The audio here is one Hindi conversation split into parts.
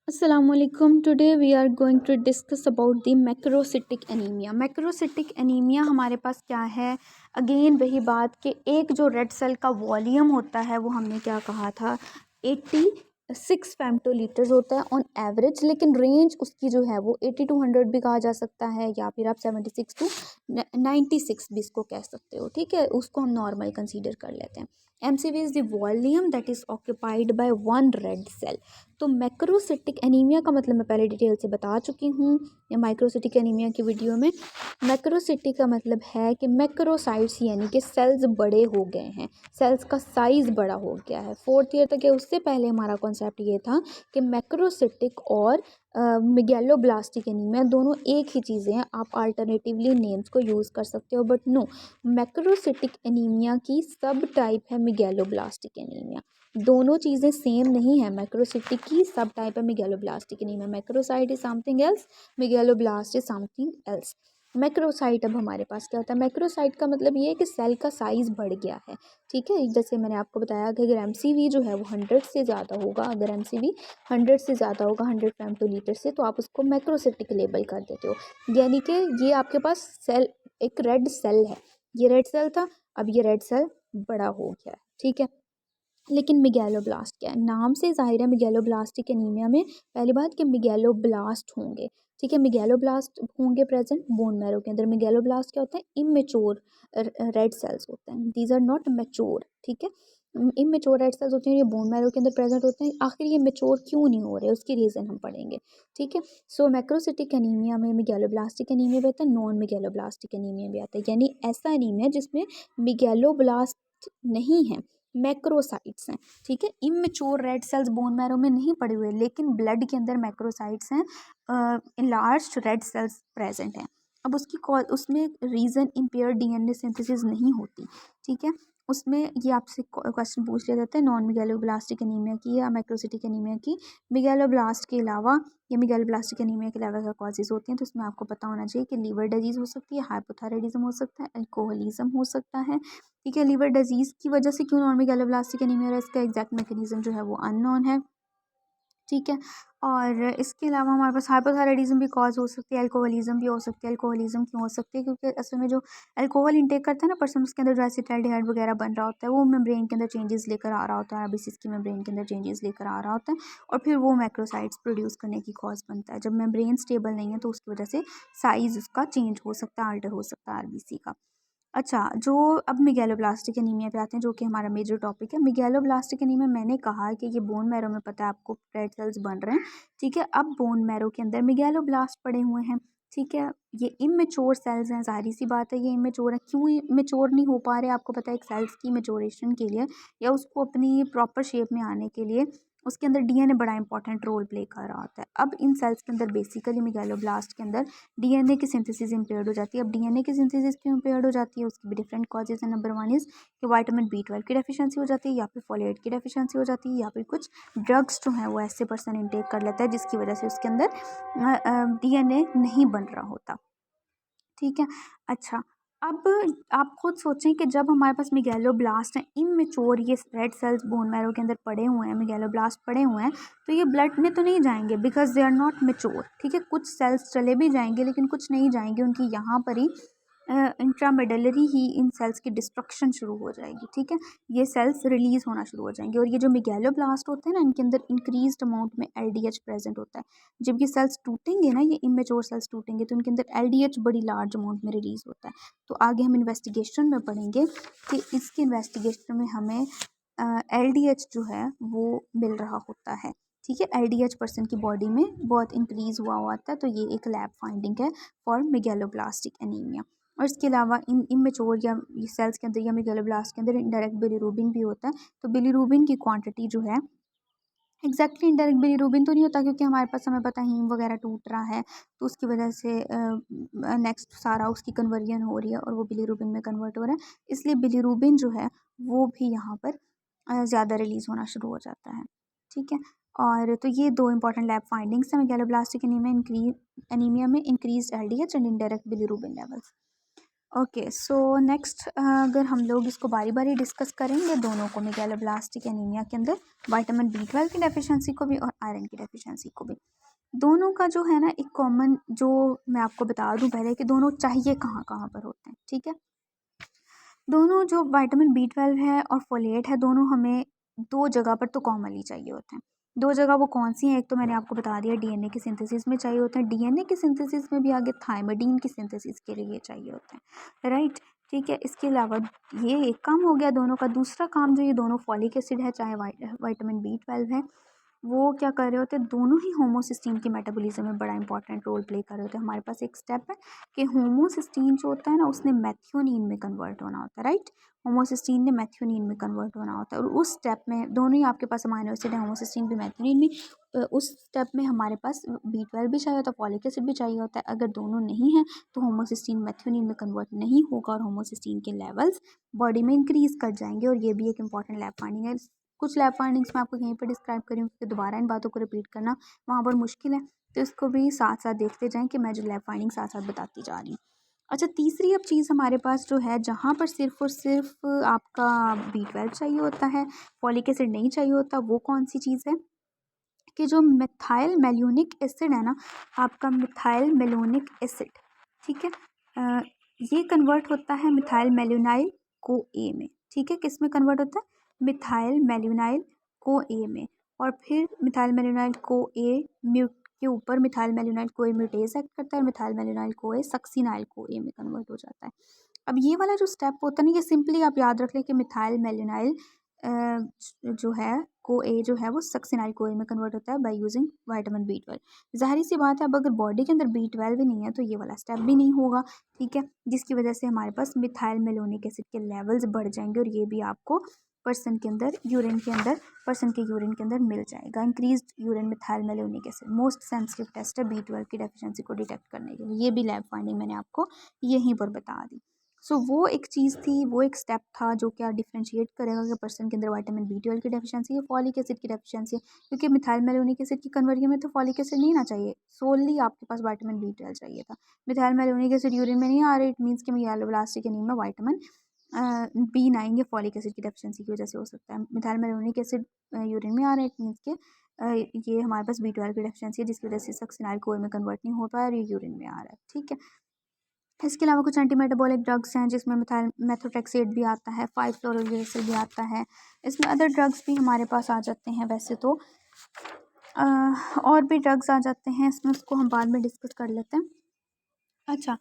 Assalamualaikum. Today we are going to discuss about the macrocytic anaemia. Macrocytic anaemia हमारे पास क्या है? अगेन वही बात कि एक जो रेड सेल का वॉल्यूम होता है वो हमने क्या कहा था, 86 फेम्टोलीटर्स होता है ऑन एवरेज, लेकिन रेंज उसकी जो है वो 80 to 100 भी कहा जा सकता है, या फिर आप 76 to 96 भी इसको कह सकते हो. ठीक है, उसको हम नॉर्मल कंसीडर कर लेते हैं. MCV is the volume that is occupied by one red cell. तो मैक्रोसिटिक एनीमिया का मतलब मैं पहले डिटेल से बता चुकी हूँ या माइक्रोसिटिक एनीमिया की वीडियो में. मैक्रोसिटिक का मतलब है कि मैक्रोसाइट्स यानी कि सेल्स बड़े हो गए हैं, सेल्स का साइज़ बड़ा हो गया है. फोर्थ ईयर तक है, उससे पहले हमारा कॉन्सेप्ट ये था कि मैक्रोसिटिक और मेगैलोब्लास्टिक एनीमिया दोनों एक ही चीज़ें हैं. आप अल्टरनेटिवली नेम्स को यूज़ कर सकते हो, बट नो, मैक्रोसिटिक एनीमिया की सब टाइप है मेगैलोब्लास्टिक एनीमिया. दोनों चीज़ें सेम नहीं है. मैक्रोसिटिक की सब टाइप है megaloblastic anaemia. Macrocyte is something else, megaloblast is something else. Macrocyte अब हमारे पास क्या होता है? मैक्रोसाइट का मतलब ये है कि सेल का साइज़ बढ़ गया है. ठीक है, जैसे मैंने आपको बताया कि अगर MCV जो है वो 100 से ज़्यादा होगा, अगर MCV 100 से ज़्यादा होगा 100 फेम्टोलीटर से, तो आप उसको मैक्रोसिटिक लेबल कर देते हो. यानी कि ये आपके पास सेल, एक रेड सेल है, ये रेड सेल था, अब ये रेड सेल बड़ा हो गया है. ठीक है, लेकिन मेगैलोब्लास्ट क्या है? नाम से ज़ाहिर है मेगैलोब्लास्टिक एनीमिया में पहली बात कि मेगैलोब्लास्ट होंगे. ठीक है, मेगैलोब्लास्ट होंगे प्रेजेंट बोन मैरो के अंदर. मेगैलोब्लास्ट क्या होता है? इमेच्योर रेड सेल्स होते हैं, दीज आर नॉट मैच्योर. ठीक है, इमेच्योर रेड सेल्स होते हैं, ये बोन मैरो के अंदर प्रेजेंट होते हैं. आखिर ये मैच्योर क्यों नहीं हो रहे, उसकी रीज़न हम पढ़ेंगे. ठीक है, सो मैक्रोसिटिक एनीमिया में मेगैलोब्लास्टिक एनीमिया भी आता है, नॉन मेगैलोब्लास्टिक एनीमिया भी आता है. यानी ऐसा एनीमिया जिसमें मेगैलोब्लास्ट नहीं है, मैक्रोसाइट्स हैं. ठीक है, immature red cells bone marrow में नहीं पड़े हुए, लेकिन ब्लड के अंदर मैक्रोसाइट्स हैं, लार्ज रेड सेल्स प्रेजेंट हैं. अब उसकी कॉल, उसमें रीज़न इम्पेयर DNA सिंथेसिस नहीं होती. ठीक है, उसमें ये आपसे क्वेश्चन पूछ लिया जाता है नॉन मेगैलोब्लास्टिक एनीमिया की या मैक्रोसिटिक एनीमिया की, मेगैलोब्लास्ट के अलावा या मेगैलोब्लास्टिक एनीमिया के अलावा क्या कॉजेज होती हैं. तो उसमें आपको पता होना चाहिए कि लीवर डिजीज़ हो सकती है, हाइपोथायराइडिज्म हो सकता है, अल्कोहलिज्म हो सकता है. ठीक है, लीवर डिजीज़ की वजह से क्यों नॉन मेगैलोब्लास्टिक एनीमिया है, इसका एग्जैक्ट मैकेनिज्म जो है वो अननोन है. ठीक है, और इसके अलावा हमारे पास हाइपोथायराइडिज्म भी कॉज हो सकती है, अल्कोहलिज्म भी हो सकती है. अल्कोहलिज्म क्यों हो सकती है? क्योंकि असल में जो अल्कोहल इंटेक करता है ना पर्सन, उसके अंदर जो एसिटाल्डिहाइड वगैरह बन रहा होता है, वो मेम्ब्रेन के अंदर चेंजेस लेकर आ रहा होता है, आरबीसीज की मेम्ब्रेन के अंदर चेंजेस लेकर आ रहा होता है, और फिर वो मैक्रोसाइट्स प्रोड्यूस करने की कॉज बनता है. जब मेम्ब्रेन स्टेबल नहीं है तो उसकी वजह से साइज उसका चेंज हो सकता है, अल्टर हो सकता है आरबीसी का. अच्छा, जो अब मेगैलोब्लास्टिक एनीमिया पे आते हैं, जो कि हमारा मेजर टॉपिक है. मेगैलोब्लास्टिक एनीमिया, मैंने कहा कि ये बोन मैरो में पता है आपको रेड सेल्स बन रहे हैं. ठीक है, अब बोन मैरो के अंदर मेगैलोब्लास्ट पड़े हुए हैं. ठीक है, ये इमेच्योर सेल्स हैं, जाहिर सी बात है ये इमेच्योर है. क्यों इमेच्योर नहीं हो पा रहे? आपको पता है एक सेल्स की मेच्योरेशन के लिए या उसको अपनी प्रॉपर शेप में आने के लिए उसके अंदर DNA बड़ा इंपॉर्टेंट रोल प्ले कर रहा होता है. अब इन सेल्स के अंदर बेसिकली मेगैलोब्लास्ट के अंदर DNA की सिंथेसिस इम्पेयर्ड हो जाती है. अब DNA की सिंथेसिस क्यों इम्पेयर्ड हो जाती है? उसकी भी डिफरेंट कॉजेज है. नंबर 1 इज़ कि विटामिन B12 की डेफिशिएंसी हो जाती है, या फिर फोलेट की डेफिशिएंसी हो जाती है, या फिर कुछ ड्रग्स जो हैं वो ऐसे पर्सन इनटेक कर लेता है जिसकी वजह से उसके अंदर DNA नहीं बन रहा होता. ठीक है, अच्छा, अब आप खुद सोचें कि जब हमारे पास मेगैलोब्लास्ट हैं इमेच्योर, ये रेड सेल्स बोन मैरो के अंदर पड़े हुए हैं, मेगैलोब्लास्ट पड़े हुए हैं, तो ये ब्लड में तो नहीं जाएंगे because they are not mature. ठीक है, कुछ सेल्स चले भी जाएंगे लेकिन कुछ नहीं जाएंगे, उनकी यहाँ पर ही इंट्रामेडलरी ही इन सेल्स की डिस्ट्रक्शन शुरू हो जाएगी. ठीक है, ये सेल्स रिलीज होना शुरू हो जाएंगे, और ये जो मेगैलोब्लास्ट होते हैं ना, इनके अंदर इंक्रीज्ड अमाउंट में LDH प्रेजेंट होता है. जब ये सेल्स टूटेंगे ना, ये इमेच्योर सेल्स टूटेंगे, तो इनके अंदर LDH बड़ी लार्ज अमाउंट में रिलीज होता है. तो आगे हम इन्वेस्टिगेशन में पढ़ेंगे कि इसके इन्वेस्टिगेशन में हमें LDH जो है वो मिल रहा होता है. ठीक है, LDH पर्सन की बॉडी में बहुत इंक्रीज हुआ होता है, तो ये एक लैब फाइंडिंग है फॉर मेगैलोब्लास्टिक एनीमिया. और इसके अलावा इन इमेच्योर या सेल्स के अंदर या मेगैलोब्लास्ट के अंदर इंडायरेक्ट बिलीरुबिन भी होता है. तो बिलीरुबिन की क्वांटिटी जो है, एग्जैक्टली इंडायरेक्ट बिलीरुबिन तो नहीं होता, क्योंकि हमारे पास हमें पता है हीम वगैरह टूट रहा है, तो उसकी वजह से नेक्स्ट सारा उसकी कन्वर्जन हो रही है और वो बिलीरुबिन में कन्वर्ट हो रहा है, इसलिए बिलीरुबिन जो है वो भी यहाँ पर ज़्यादा रिलीज़ होना शुरू हो जाता है. ठीक है, और तो ये दो इंपॉर्टेंट लैब फाइंडिंग्स हैं मेगैलोब्लास्टिक एनीमिया में increase LDH and indirect bilirubin levels. Okay, so next अगर हम लोग इसको बारी बारी डिस्कस करेंगे दोनों को, मेगालोब्लास्टिक एनीमिया के अंदर विटामिन B12 की डेफिशिएंसी को भी और आयरन की डेफिशिएंसी को भी, दोनों का जो है ना एक कॉमन, जो मैं आपको बता दूं पहले कि दोनों चाहिए कहाँ कहाँ पर होते हैं, ठीक है। दोनों जो विटामिन B12 है और फोलेट है, दोनों हमें दो जगह पर तो कॉमनली चाहिए होते हैं। दो जगह वो कौन सी हैं? एक तो मैंने आपको बता दिया डीएनए की सिंथेसिस में चाहिए होते हैं, डीएनए की सिंथेसिस में भी आगे थायमिडीन की सिंथेसिस के लिए चाहिए होते हैं, राइट। ठीक है, इसके अलावा ये एक काम हो गया दोनों का। दूसरा काम जो ये दोनों फॉलिक एसिड है चाहे विटामिन B12 है, वो क्या कर रहे होते हैं, दोनों ही होमोसिस्टीन की मेटाबॉलिज्म में बड़ा इंपॉर्टेंट रोल प्ले कर रहे होते हैं। हमारे पास एक स्टेप है कि होमोसिस्टीन जो होता है ना, उसने मैथ्योनीन में कन्वर्ट होना होता है, राइट। होमोसिस्टीन ने मैथ्योनीन में कन्वर्ट होना होता है, और उस स्टेप में दोनों ही आपके पास अमाइनो एसिड है, होमोसिस्टीन भी मैथ्योनीन भी। उस स्टेप में हमारे पास B12 भी चाहिए होता है, फॉलिक एसिड भी चाहिए होता है। अगर दोनों नहीं है तो होमोसिस्टीन मैथ्योनीन में कन्वर्ट नहीं होगा और होमोसिस्टीन के लेवल्स बॉडी में इंक्रीज कर जाएंगे, और ये भी एक इंपॉर्टेंट लैब फाइंडिंग है। कुछ लैब फाइंडिंग्स मैं आपको यहीं पर डिस्क्राइब करी हूँ, क्योंकि दोबारा इन बातों को रिपीट करना वहाँ पर मुश्किल है, तो इसको भी साथ साथ देखते जाएं कि मैं जो लैब फाइंडिंग साथ साथ बताती जा रही हूँ। अच्छा, तीसरी अब चीज़ हमारे पास जो है, जहाँ पर सिर्फ और सिर्फ आपका B12 चाहिए होता है, फॉलिक एसिड नहीं चाहिए होता, वो कौन सी चीज़ है कि जो मिथाइल मेलोनिक एसिड है ना, आपका मिथाइल मेलोनिक एसिड, ठीक है, ये कन्वर्ट होता है मिथाइल मेलोनाइल को ए में, ठीक है। किस में कन्वर्ट होता है? मिथाइल मेलोनाइल को ए में, और फिर मिथाइल मेलोनाइल को ए म्यूट के ऊपर मिथाइल मेलोनाइल को ए म्यूटेज एक्ट करता है, और मिथाइल मेलोनाइल को ए सक्सिनाइल को ए में कन्वर्ट हो जाता है। अब ये वाला जो स्टेप होता है ना, ये सिंपली आप याद रख लें कि मिथाइल मेलोनाइल जो है को ए जो है वो सक्सिनाइल को ए में कन्वर्ट होता है बाय यूजिंग विटामिन B12। जाहिर सी बात है, अब अगर बॉडी के अंदर B12 ही नहीं है तो ये वाला स्टेप भी नहीं होगा, ठीक है, जिसकी वजह से हमारे पास मिथाइल मेलोनिक एसिड के लेवल्स बढ़ जाएंगे, और ये भी आपको पर्सन के अंदर यूरिन के अंदर पर्सन के यूरिन के अंदर मिल जाएगा। Increase urine methylmalonic acid most sensitive test है B12 की डेफिशिएंसी को डिटेक्ट करने के लिए, ये भी लैब फाइंडिंग मैंने आपको यहीं पर बता दी। सो वो एक चीज़ थी, वो एक स्टेप था जो क्या डिफ्रेंशिएट करेगा कि पर्सन के अंदर विटामिन B12 की डेफिशिएंसी है, फॉलिक एसिड की डेफिशिएंसी है, क्योंकि मिथाइल मेलोनिक एसिड की कन्वर्जन में तो फॉलिक एसिड नहीं ना चाहिए, सोनली आपके पास विटामिन B12 चाहिए था। मिथाइल मेलोनिक एसिड यूरिन में नहीं आ रहा, इट मीन्स कि मेगालोब्लास्टिक एनीमिया विटामिन B9 या फॉलिक एसिड की डेफिशिएंसी की वजह से हो सकता है। मिथाइल मेलोनिक एसिड यूरिन में आ रहा है, इट मीन्स के ये हमारे पास B12 की डेफिशिएंसी है, जिसकी वजह से सक्सिनाइल को में कन्वर्ट नहीं हो पाया और ये यूरिन में आ रहा है, ठीक है। इसके अलावा कुछ एंटी मेटाबॉलिक ड्रग्स हैं जिसमें मिथाइल मेथोट्रेक्सेट भी आता है, 5-फ्लोरोगेसिल भी आता है। इसमें अदर ड्रग्स भी हमारे पास आ जाते हैं वैसे तो, और भी ड्रग्स आ जाते हैं इसमें, उसको हम बाद में डिस्कस कर लेते हैं। अच्छा,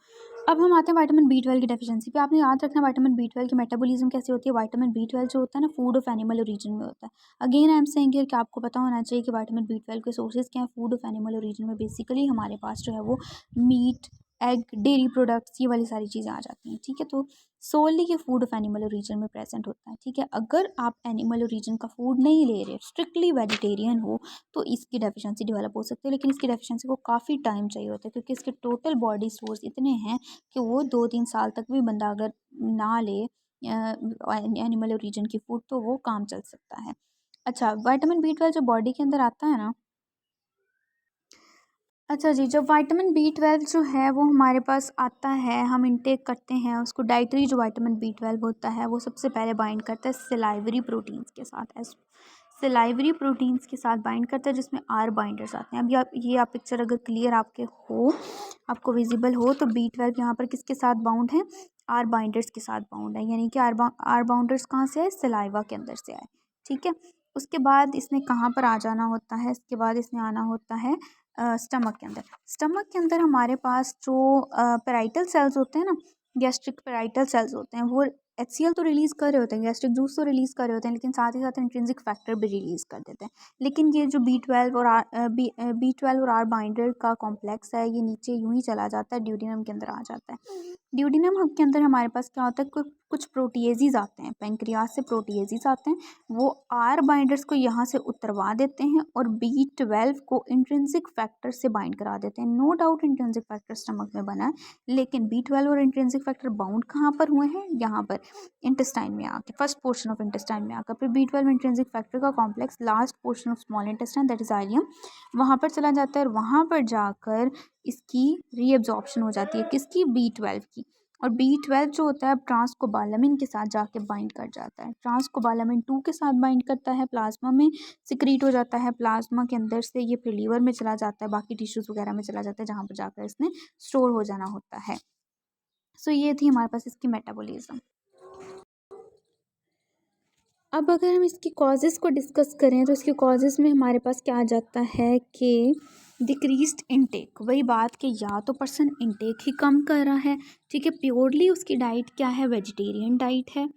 अब हम आते हैं विटामिन B12 की डेफिशिएंसी पे। आपने याद रखना विटामिन B12 की मेटाबॉलिज्म कैसे होती है। विटामिन B12 जो होता है ना, फूड ऑफ एनिमल ओरिजिन में होता है। Again I am saying here कि आपको पता होना चाहिए कि विटामिन B12 के सोर्सेज क्या हैं। फूड ऑफ एनिमल ओरिजिन में बेसिकली हमारे पास जो है वो मीट, एग, डेयरी प्रोडक्ट्स, ये वाली सारी चीज़ें आ जाती हैं, ठीक है। तो सोली ये फूड ऑफ एनिमल ओरिजिन में प्रेजेंट होता है, ठीक है। अगर आप एनिमल ओरिजिन का फूड नहीं ले रहे, स्ट्रिक्टली वेजिटेरियन हो, तो इसकी डेफिशिएंसी डेवलप हो सकती है, लेकिन इसकी डेफिशिएंसी को काफ़ी टाइम चाहिए होता है, क्योंकि इसके टोटल बॉडी सोर्स इतने हैं कि वो 2-3 साल तक भी बंदा अगर ना ले एनिमल ओरिजिन की फूड, तो वो काम चल सकता है। अच्छा, विटामिन B12 जो बॉडी के अंदर आता है ना, अच्छा जी, जब विटामिन B12 जो है वो हमारे पास आता है, हम इंटेक करते हैं उसको, डाइटरी जो विटामिन B12 होता है वो सबसे पहले बाइंड करता है सिलाइवरी प्रोटीन्स के साथ, सिलाइवरी प्रोटीन्स के साथ बाइंड करता है, जिसमें आर बाइंडर्स आते हैं। अभी आप पिक्चर अगर क्लियर आपके हो, आपको विजिबल हो, तो B12 यहाँ पर किसके साथ बाउंड है? आर बाइंडर्स के साथ बाउंड है, यानी कि आर बाउंडर्स कहाँ से आए? सिलाइवा के अंदर से आए, ठीक है। उसके बाद इसने कहाँ पर आ जाना होता है? इसके बाद इसने आना होता है स्टमक के अंदर। स्टमक के अंदर हमारे पास जो पेराइटल सेल्स होते हैं ना, गैस्ट्रिक पेराइटल सेल्स होते हैं, वो HCl तो रिलीज़ कर रहे होते हैं, गैस्ट्रिक जूस तो रिलीज़ कर रहे होते हैं, लेकिन साथ ही साथ इंट्रिंसिक फैक्टर भी रिलीज़ कर देते हैं। लेकिन ये जो B12 और आर बाइंडर का कॉम्प्लेक्स है, ये नीचे यूं ही चला जाता है, ड्यूडिनम के अंदर आ जाता है। ड्यूडिनम के अंदर हमारे पास क्या होता है, कुछ प्रोटीएजीज आते हैं, पेंक्रियाज से प्रोटीएजीज आते हैं, वो आर बाइंडर्स को यहाँ से उतरवा देते हैं और B12 को इंट्रिंसिक फैक्टर से बाइंड करा देते हैं। No doubt intrinsic factor stomach में बना है, लेकिन B12 और इंट्रिंसिक फैक्टर बाउंड कहाँ पर हुए हैं? यहाँ पर इंटेस्टाइन में आके, फर्स्ट पोर्शन ऑफ इंटेस्टाइन में आकर, फिर B12 इंट्रिंसिक फैक्टर का complex last portion of small intestine, that is ileum, वहाँ पर चला जाता है, और वहाँ पर जाकर इसकी रीअब्जॉर्प्शन हो जाती है, किसकी? B12 की। और B12 जो होता है ट्रांसकोबालामिन के साथ जाके बाइंड कर जाता है, ट्रांसकोबालामिन 2 के साथ बाइंड करता है, प्लाज्मा में सिक्रीट हो जाता है, प्लाज्मा के अंदर से ये फिर लीवर में चला जाता है, बाकी टिश्यूज़ वगैरह में चला जाता है जहाँ पर जाकर इसने स्टोर हो जाना होता है। सो ये थी हमारे पास इसकी मेटाबॉलिज्म। अब अगर हम इसकी कॉजेज़ को डिस्कस करें तो इसके कॉजेज़ में हमारे पास क्या आ जाता है कि डिक्रीज्ड इनटेक, वही बात कि या तो पर्सन इनटेक ही कम कर रहा है, ठीक है, प्योरली उसकी डाइट क्या है, वेजिटेरियन डाइट है,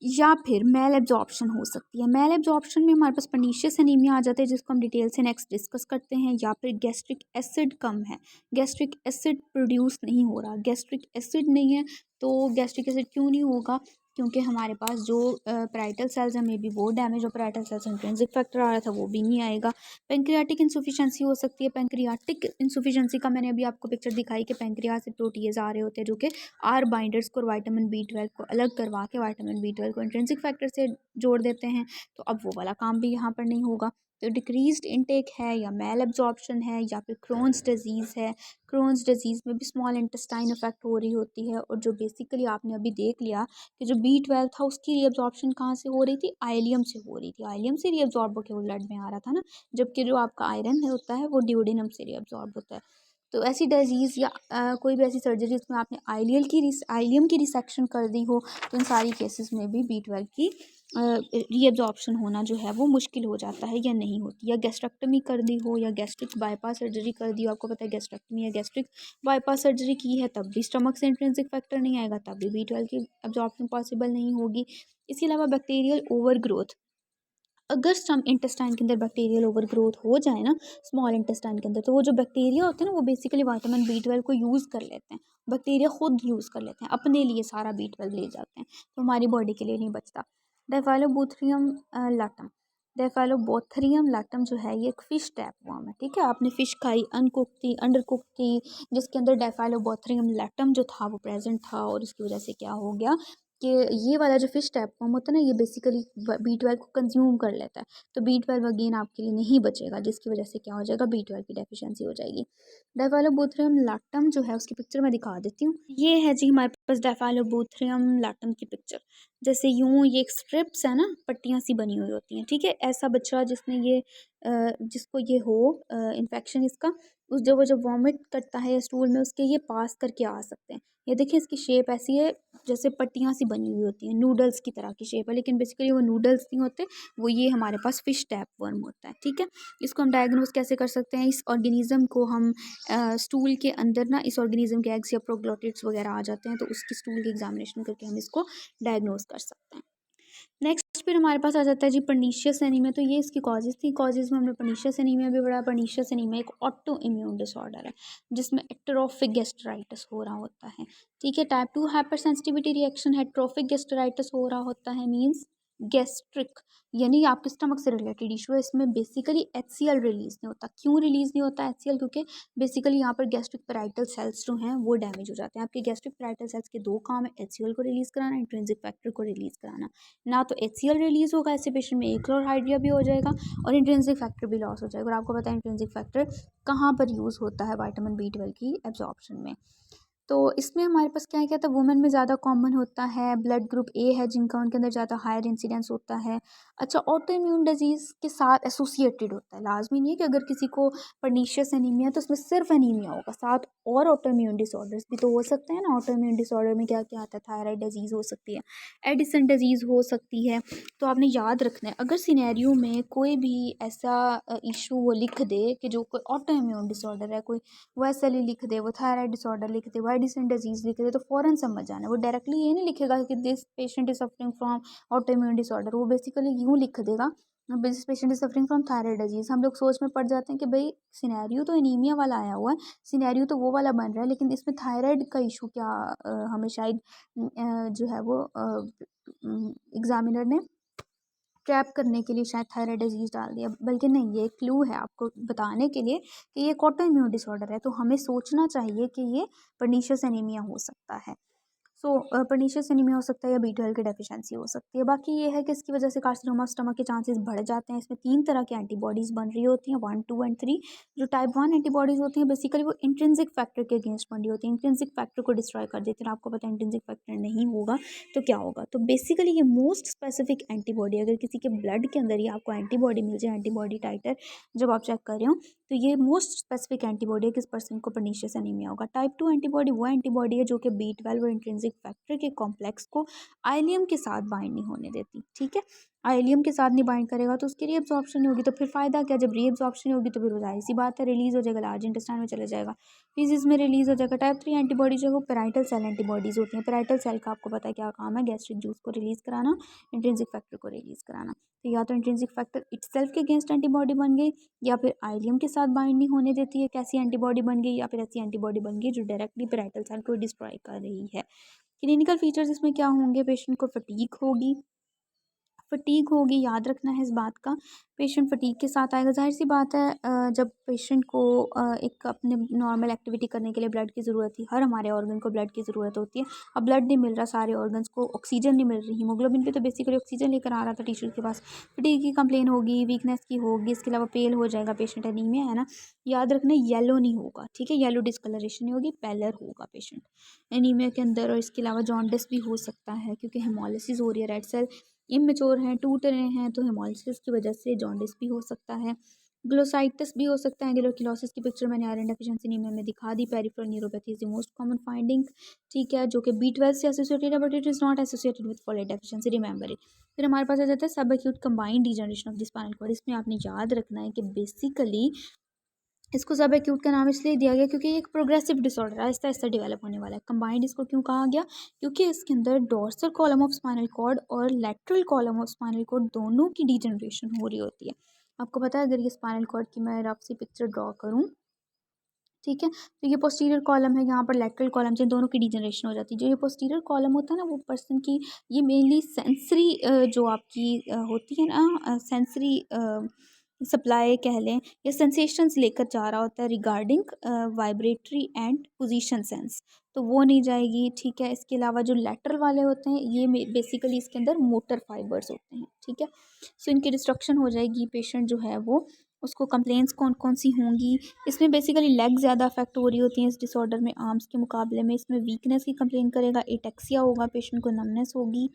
या फिर मेल एब्जॉर्प्शन हो सकती है। मेल एब्जॉर्प्शन में हमारे पास पर्नीशियस एनीमिया आ जाता है जिसको हम डिटेल से नेक्स्ट डिस्कस करते हैं, या फिर गैस्ट्रिक एसिड कम है, गैस्ट्रिक एसिड प्रोड्यूस नहीं हो रहा, गैस्ट्रिक एसिड नहीं है तो गैस्ट्रिक एसिड क्यों नहीं होगा, क्योंकि हमारे पास जो पैराइटल सेल्स हैं मे बी वो डैमेज हो, पैराइटल सेल्स इंट्रिंसिक फैक्टर आ रहा था वो भी नहीं आएगा। पेंक्रियाटिक इंसुफिशेंसी हो सकती है, पेंक्रियाटिक इंसुफिशेंसी का मैंने अभी आपको पिक्चर दिखाई कि पेंक्रियाज से प्रोटीज आ रहे होते हैं जो कि आर बाइंडर्स को और विटामिन B12 को अलग करवा के विटामिन B12 को इंट्रिंसिक फैक्टर से जोड़ देते हैं, तो अब वो वाला काम भी यहाँ पर नहीं होगा। तो डिक्रीज्ड इनटेक है, या मेल एब्जॉर्प्शन है, या फिर क्रोन्स डिजीज़ है। क्रोन्स डिजीज़ में भी स्मॉल इंटेस्टाइन अफेक्ट हो रही होती है, और जो बेसिकली आपने अभी देख लिया कि जो B12 था उसकी रीअब्जॉर्प्शन कहाँ से हो रही थी, आइलियम से हो रही थी, आइलियम से रीअब्जॉर्ब होकर वो ब्लड में आ रहा था ना, जबकि जो आपका आयरन है होता है वो ड्यूडेनम से रीअब्जॉर्ब होता है। तो ऐसी डिजीज़ या कोई भी ऐसी सर्जरी जिसमें आपने आइलियम की रिसेक्शन कर दी हो, तो इन सारी केसेस में भी B12 की रीअब्जॉर्प्शन होना जो है वो मुश्किल हो जाता है या नहीं होती, या गैस्ट्रेक्टमी कर दी हो या गैस्ट्रिक बाईपास सर्जरी कर दी हो, आपको पता है गैस्ट्रेक्टमी या गैस्ट्रिक बाईपास सर्जरी की है तब भी स्टमक से इंट्रिंसिक फैक्टर नहीं आएगा, तब भी B12 की अब्जॉर्प्शन पॉसिबल नहीं होगी। इसके अलावा बैक्टीरियल ओवर ग्रोथ, अगर स्टम इंटेस्टाइन के अंदर बैक्टीरियल ओवर ग्रोथ हो जाए ना स्मॉल इंटेस्टाइन के अंदर, तो वो जो बैक्टीरिया होते हैं ना वो बेसिकली विटामिन B12 को यूज़ कर लेते हैं, बैक्टीरिया खुद यूज़ कर लेते हैं अपने लिए, सारा B12 ले जाते हैं, तो हमारी बॉडी के लिए नहीं बचता। डेफाइलोबोथ्रियम लाटम, डेफाइलोबोथ्रियम लाटम जो है ये एक फ़िश टैप वर्म है, ठीक है, आपने फ़िश खाई अनकुक थी, अंडर कुक थी, जिसके अंदर डेफाइलोबोथ्रियम लाटम जो था वो प्रेजेंट था, और इसकी वजह से क्या हो गया कि ये वाला जो फ़िश टैप फॉर्म होता है ना ये बेसिकली B12 को कंज्यूम कर लेता है, तो B12 अगेन आपके लिए नहीं बचेगा, जिसकी वजह से क्या हो जाएगा, B12 की डेफिशिएंसी हो जाएगी। डेफाइलोबोथ्रियम लाक्टम जो है उसकी पिक्चर मैं दिखा देती हूँ, ये है जी हमारे पास डेफाइलोबोथ्रियम लाक्टम की पिक्चर, जैसे यूँ ये एक स्ट्रिप्स है ना, पट्टियाँ सी बनी हुई होती हैं, ठीक है, ऐसा बच्चा जिसने ये जिसको ये हो इन्फेक्शन इसका, उस जब वो जब वॉमिट करता है या स्टूल में उसके ये पास करके आ सकते हैं। ये देखिए इसकी शेप ऐसी है जैसे पट्टियाँ सी बनी हुई होती हैं, नूडल्स की तरह की शेप है, लेकिन बेसिकली वो नूडल्स नहीं होते, वो ये हमारे पास फ़िश टैप वर्म होता है, ठीक है। इसको हम डायग्नोस कैसे कर सकते हैं, इस ऑर्गेनिज़म को हम स्टूल के अंदर ना इस ऑर्गेनिज़म के एग्स या प्रोग्लोटिड्स वगैरह आ जाते हैं, तो उसकी स्टूल की एग्जामिनेशन करके हम इसको डायग्नोस कर सकते हैं। नेक्स्ट फिर हमारे पास आ जाता है जी पर्नीशियस एनीमिया, तो ये इसकी कॉजेज़ थी, कॉजेज़ में हमने पर्नीशियस एनीमिया भी पढ़ा। पर्नीशियस एनीमिया एक ऑटो इम्यून डिसऑर्डर है जिसमें एक्टरोफिक गैस्ट्राइटिस हो रहा होता है, ठीक है। टाइप 2 हाइपर सेंसिटिविटी रिएक्शन है, ट्रोफिक गैस्ट्राइटिस हो रहा होता है, मीन्स गैस्ट्रिक यानी आपके स्टमक से रिलेटेड इशू है, इसमें बेसिकली HCl रिलीज़ नहीं होता। क्यों रिलीज़ नहीं होता HCl, क्योंकि बेसिकली यहाँ पर गैस्ट्रिक पैराइटल सेल्स जो हैं वो डैमेज हो जाते हैं। आपके गैस्ट्रिक पैराइटल सेल्स के दो काम है, HCl को रिलीज़ कराना, इंट्रिंसिक फैक्टर को रिलीज़ कराना। ना तो HCl रिलीज़ होगा, ऐसे पेशेंट में एक्लोरहाइड्रिया भी हो जाएगा और इंट्रिंसिक फैक्टर भी लॉस हो जाएगा। और आपको पता है इंट्रिंसिक फैक्टर कहाँ पर यूज़ होता है, विटामिन B12 की एब्जॉर्प्शन में। तो इसमें हमारे पास क्या है, क्या था, वुमेन में ज़्यादा कॉमन होता है, ब्लड ग्रुप ए है जिनका, उनके अंदर ज़्यादा हायर इंसिडेंस होता है। अच्छा, ऑटो इम्यून डिजीज़ के साथ एसोसिएटेड होता है, लाजमी नहीं है कि अगर किसी को पर्नीशियस एनीमिया तो उसमें सिर्फ एनीमिया होगा, साथ और ऑटो इम्यून डिसऑर्डर्स भी तो हो सकते हैं ना। ऑटो इम्यून डिसऑर्डर में क्या क्या आता है, थायराइड डिजीज़ हो सकती है, एडिसन डिजीज़ हो सकती है। तो आपने याद रखना है अगर सिनेरियो में कोई भी ऐसा इशू वो लिख दे कि जो कोई ऑटो इम्यून डिसऑर्डर है, कोई वो SLE लिख दे, वो थायराइड डिसऑर्डर लिख दे, वाइडिसन डिजीज़ लिख दे, तो फ़ौरन समझ जाना है। वो डायरेक्टली ये नहीं लिखेगा कि this patient is suffering from auto immune disorder, वो बेसिकली यूँ लिख देगा this patient is suffering from thyroid disease. हम लोग सोच में पड़ जाते हैं कि भाई सिनेरियो तो एनीमिया वाला आया हुआ है, सिनेरियो तो वो वाला बन रहा है, लेकिन इसमें थायराइड का इशू क्या हमें शायद जो है वो एग्जामिनर ने ट्रैप करने के लिए शायद थायराइड डिजीज़ डाल दिया, बल्कि नहीं, ये क्लू है आपको बताने के लिए कि ये ऑटो इम्यून डिसऑर्डर है, तो हमें सोचना चाहिए कि ये पर्नीशियस एनीमिया हो सकता है। सो पर्नीशियस एनीमिया हो सकता है या B12 की डेफिशिएंसी हो सकती है। बाकी ये है कि इसकी वजह से कार्सिनोमा ऑफ स्टमक के चांसेस बढ़ जाते हैं। इसमें 3 तरह की एंटीबॉडीज़ बन रही होती हैं, 1, 2 एंड 3। जो टाइप 1 एंटीबॉडीज़ होती हैं बेसिकली वो इंट्रिंसिक फैक्टर के अगेंस्ट बन रही होती हैं, इंट्रिंसिक फैक्टर को डिस्ट्रॉय कर देती हैं। आपको पता है इंट्रिंसिक फैक्टर नहीं होगा तो क्या होगा। तो बेसिकली ये मोस्ट स्पेसिफिक एंटीबॉडी, अगर किसी के ब्लड के अंदर ही आपको एंटीबॉडी मिल जाए, एंटीबॉडी टाइटर जब आप चेक कर रहे हो, तो ये मोस्ट स्पेसिफिक एंटीबॉडी है किस पर्सन को पर्नीशियस एनीमिया होगा। टाइप 2 एंटीबॉडी वो एंटीबॉडी है जो कि B12 और इंट्रिंसिक फैक्टर के कॉम्प्लेक्स को आइलियम के साथ बाइंड नहीं होने देती। ठीक है, आइलियम के साथ नहीं बाइंड करेगा तो उसकी रीअब्जॉर्प्शन नहीं होगी। तो फिर फ़ायदा क्या, जब रीअब्जॉर्प्शन होगी तो फिर वो जाहिर सी बात है रिलीज़ हो जाएगा, लार्ज इंटेस्टाइन में चला जाएगा, फीसिस में रिलीज़ हो जाएगा। टाइप 3 एंटीबॉडी जो है वो पैराइटल सेल एंटीबॉडीज़ होती हैं। पैराइटल सेल का आपको पता है क्या काम है, गैस्ट्रिक जूस को रिलीज़ कराना, इंट्रिंसिक फैक्टर को रिलीज़ कराना। तो या तो इंट्रिंसिक फैक्टर इटसेल्फ के अगेंस्ट एंटीबॉडी बन गई, या फिर आइलियम के साथ बाइंड नहीं होने देती है कैसी एंटीबॉडी बन गई, या फिर ऐसी एंटीबॉडी बन गई जो डायरेक्टली पैराइटल सेल को डिस्ट्रॉय कर रही है। क्लिनिकल फीचर्स इसमें क्या होंगे, पेशेंट को फटीग होगी, याद रखना है इस बात का। पेशेंट फटीग के साथ आएगा, जाहिर सी बात है जब पेशेंट को एक अपने नॉर्मल एक्टिविटी करने के लिए ब्लड की ज़रूरत थी, हर हमारे ऑर्गन को ब्लड की ज़रूरत होती है। अब ब्लड नहीं मिल रहा, सारे ऑर्गन्स को ऑक्सीजन नहीं मिल रही, हीमोग्लोबिन भी तो बेसिकली ऑक्सीजन लेकर आ रहा था टिश्यू के पास। फटीग की कंप्लेन होगी, वीकनेस की होगी, इसके अलावा पेल हो जाएगा पेशेंट, एनीमिया है ना। याद रखना येलो नहीं होगा, ठीक है, येलो डिस्कलरेशन नहीं होगी, पैलर होगा पेशेंट एनीमिया के अंदर। और इसके अलावा जॉन्डिस भी हो सकता है क्योंकि हेमोलिसिस हो रही है, रेड सेल इमेच्योर हैं, टूट रहे हैं, तो हेमोलिसिस की वजह से जॉन्डिस भी हो सकता है। ग्लोसाइटिस भी हो सकता है। ग्लोकिलोसिस की पिक्चर मैंने आयरन डेफिशिएंसी एनीमिया में दिखा दी। Peripheral neuropathy is the most common finding, ठीक है, जो कि B12 से एसोसिएटेड है, but it is not associated with folate deficiency, remember it. फिर हमारे पास आ जाता है subacute combined degeneration of the spinal cord. इसमें आपने याद रखना है कि बेसिकली इसको सब एक्यूट का नाम इसलिए दिया गया क्योंकि ये एक progressive disorder Aahista Aahista develop होने वाला है। कंबाइंड इसको क्यों कहा गया, क्योंकि इसके अंदर dorsal column of spinal cord और lateral column of spinal cord दोनों की डिजनरेशन हो रही होती है। आपको पता है, अगर ये स्पाइनल कॉर्ड की मैं रफ सी पिक्चर ड्रॉ करूँ, ठीक है, तो ये पोस्टीरियर कॉलम है, यहाँ पर लेटरल कॉलम से दोनों की डिजनरेशन हो जाती है। जो ये पोस्टीरियर कॉलम होता है ना, वो पर्सन की ये मेनली सेंसरी जो आपकी होती है ना, सेंसरी सप्लाई कह लें, या सेंसेशंस लेकर जा रहा होता है regarding vibratory and position sense, तो वो नहीं जाएगी। ठीक है, इसके अलावा जो लेटरल वाले होते हैं ये बेसिकली इसके अंदर मोटर फाइबर्स होते हैं, ठीक है, सो इनकी डिस्ट्रक्शन हो जाएगी। पेशेंट जो है वो उसको कंप्लेंट्स कौन कौन सी होंगी, इसमें बेसिकली लेग ज़्यादा अफेक्ट हो रही होती हैं इस डिसऑर्डर में आर्म्स के मुकाबले में। इसमें वीकनेस की कंप्लेन करेगा, एटेक्सिया होगा, पेशेंट को नमनेस होगी,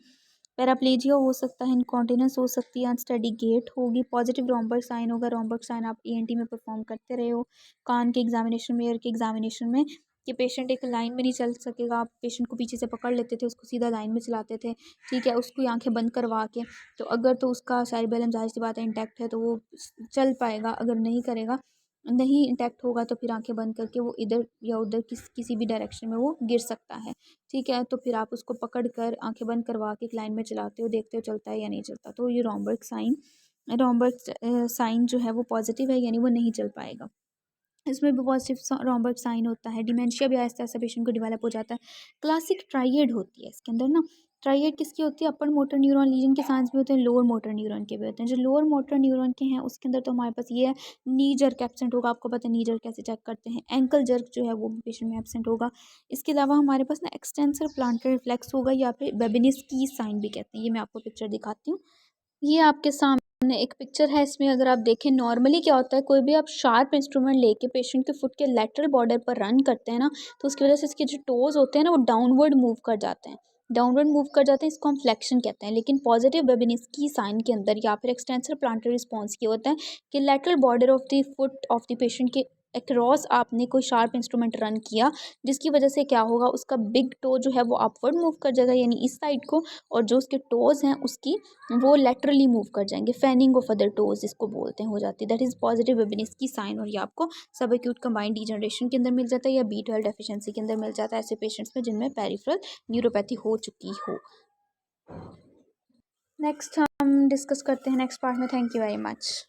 पैराप्लेजिया हो सकता है, इनकॉन्टिनेंस हो सकती है, अनस्टेडी गेट होगी, पॉजिटिव रोम्बक साइन होगा। रोम्बक साइन आप ENT में परफॉर्म करते रहे हो, कान के एग्जामिनेशन में, ईयर के एग्जामिनेशन में, कि पेशेंट एक लाइन में नहीं चल सकेगा, आप पेशेंट को पीछे से पकड़ लेते थे, उसको सीधा लाइन में चलाते थे, ठीक है, उसकी आंखें बंद करवा के। तो अगर तो उसका सेरिबेलम जाहिर सी बात है इंटैक्ट है तो वो चल पाएगा, अगर नहीं करेगा, नहीं इंटैक्ट होगा तो फिर आंखें बंद करके वो इधर या उधर किसी भी डायरेक्शन में वो गिर सकता है। ठीक है, तो फिर आप उसको पकड़ कर आंखें बंद करवा के एक लाइन में चलाते हो, देखते हो चलता है या नहीं चलता। तो ये रोम्बक साइन जो है वो पॉजिटिव है, यानी वो नहीं चल पाएगा। इसमें भी पॉजिटिव रोम्बक साइन होता है। डिमेंशिया भी आहिस्ता आहिस्ता पेशेंट को डेवलप हो जाता है। क्लासिक ट्राइएड होती है इसके अंदर ना। ट्राइएड किसकी होती है, अपर मोटर न्यूरॉन लीजन के साइंस भी होते हैं, लोअर मोटर न्यूरॉन के भी होते हैं। जो लोअर मोटर न्यूरॉन के हैं उसके अंदर तो हमारे पास ये है, नी जर्क एब्सेंट होगा। आपको पता है नी जर्क कैसे चेक करते हैं, एंकल जर्क जो है वो भी पेशेंट में एब्सेंट होगा। इसके अलावा हमारे पास ना एक्सटेंसर प्लांटर रिफ्लेक्स होगा, या फिर बेबिनिस्की साइन भी कहते हैं। ये मैं आपको पिक्चर दिखाती हूँ, ये आपके सामने एक पिक्चर है। इसमें अगर आप देखें नॉर्मली क्या होता है, कोई भी आप शार्प इंस्ट्रूमेंट लेके पेशेंट के फुट के लेटरल बॉर्डर पर रन करते हैं ना, तो उसकी वजह से इसके जो टोज होते हैं ना वो डाउनवर्ड मूव कर जाते हैं, इसको हम फ्लेक्शन कहते हैं। लेकिन पॉजिटिव बेबिनिस्की साइन के अंदर या फिर एक्सटेंसर प्लांटर रिस्पॉन्स ये होता है कि lateral border of the foot of the patient के अक्रॉस आपने कोई शार्प इंस्ट्रूमेंट रन किया, जिसकी वजह से क्या होगा, उसका बिग टो जो है वो अपवर्ड मूव कर जाएगा, यानी इस साइड को, और जो उसके टोज हैं उसकी वो लेटरली मूव कर जाएंगे। फैनिंग ऑफ अदर टोज इसको बोलते हैं, हो जाती है। That is positive Babinski sign. और ये आपको सब एक्यूट कंबाइंड डीजनरेशन के अंदर मिल जाता है, या B12 डेफिशिएंसी के अंदर मिल जाता है ऐसे पेशेंट्स में जिनमें पेरिफेरल न्यूरोपैथी हो चुकी हो। नेक्स्ट हम डिस्कस करते हैं नेक्स्ट पार्ट में। Thank you very much.